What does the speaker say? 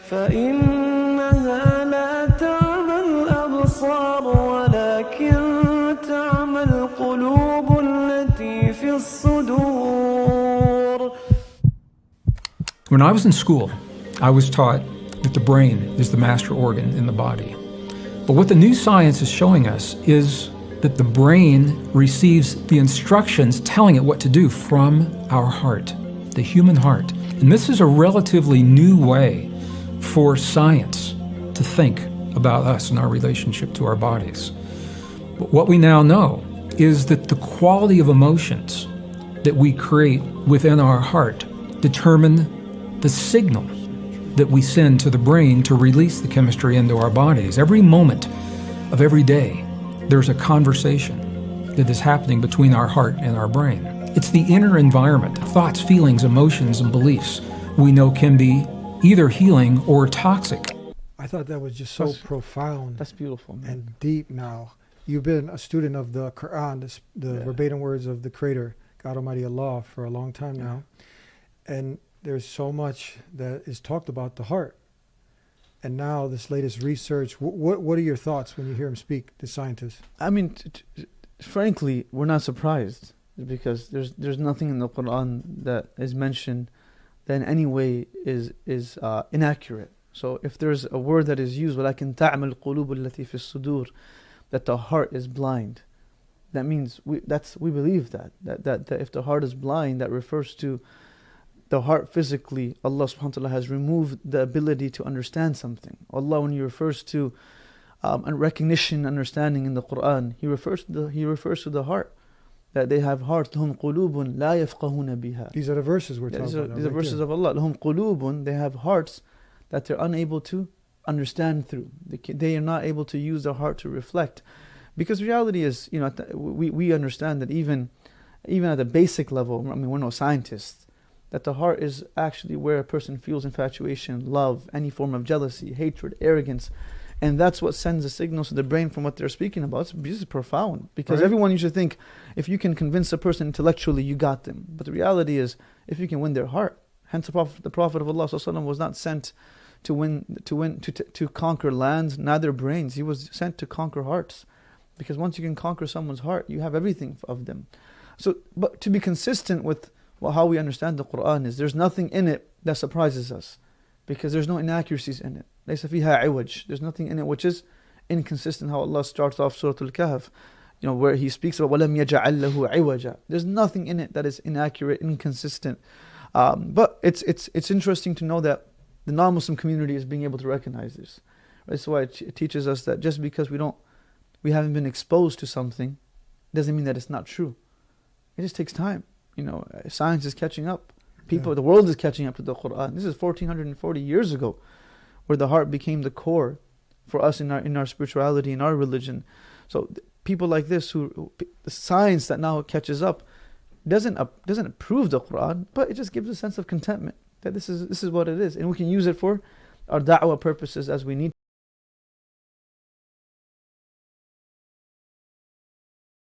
فإنها لا تعمى الأبصار ولكن تعمى القلوب التي في الصدور. When I was in school, I was taught that the brain is the master organ in the body. But what the new science is showing us is that the brain receives the instructions telling it what to do from our heart, the human heart. And this is a relatively new way for science to think about us and our relationship to our bodies. But what we now know is that the quality of emotions that we create within our heart determine the signal that we send to the brain to release the chemistry into our bodies. Every moment of every day, there's a conversation that is happening between our heart and our brain. It's the inner environment, thoughts, feelings, emotions, and beliefs we know can be either healing or toxic. I thought that was just so profound. That's beautiful, man. And deep now. You've been a student of the Quran, the verbatim words of the Creator, God Almighty Allah, for a long time now. And there's so much that is talked about the heart. And now this latest research, what are your thoughts when you hear him speak, the scientists? I mean, frankly, we're not surprised, because there's nothing in the Quran that is mentioned that in any way is inaccurate. So if there's a word that is used, وَلَكِنْ تَعْمَى الْقُلُوبُ الَّتِي فِي الصُّدُورِ, that the heart is blind, that means we believe that if the heart is blind, that refers to the heart physically. Allah subhanahu wa ta'ala has removed the ability to understand something. Allah, when He refers to recognition, understanding in the Quran, He refers to the heart, that they have hearts. لَهُمْ قُلُوبٌ لَا يَفْقَهُونَ بِهَا. These are the verses we're talking about. These are verses of Allah. لَهُمْ قُلُوبٌ, they have hearts that they're unable to understand through. They are not able to use their heart to reflect. Because reality is, we understand that even at the basic level, I mean, we're no scientists, that the heart is actually where a person feels infatuation, love, any form of jealousy, hatred, arrogance. And that's what sends the signals to the brain from what they're speaking about. This is profound. Because everyone used to think, if you can convince a person intellectually, you got them. But the reality is, if you can win their heart. Hence the Prophet of Allah ﷺ was not sent to conquer lands, neither brains. He was sent to conquer hearts. Because once you can conquer someone's heart, you have everything of them. So, but to be consistent with how we understand the Quran is, there's nothing in it that surprises us, because there's no inaccuracies in it. لَيْسَ فِيهَا عِوَجٍ. There's nothing in it which is inconsistent. How Allah starts off Surah Al-Kahf, where He speaks about وَلَمْ يَجْعَلْ لَهُ عِوَجًا. There's nothing in it that is inaccurate, inconsistent. But it's interesting to know that the non-Muslim community is being able to recognize this. That's why it teaches us that just because we haven't been exposed to something, doesn't mean that it's not true. It just takes time. Science is catching up. The world is catching up to the Quran. This is 1440 years ago, where the heart became the core for us in our spirituality, in our religion. So people like this, the science that now catches up, doesn't approve the Quran, but it just gives a sense of contentment that this is what it is, and we can use it for our da'wah purposes as we need.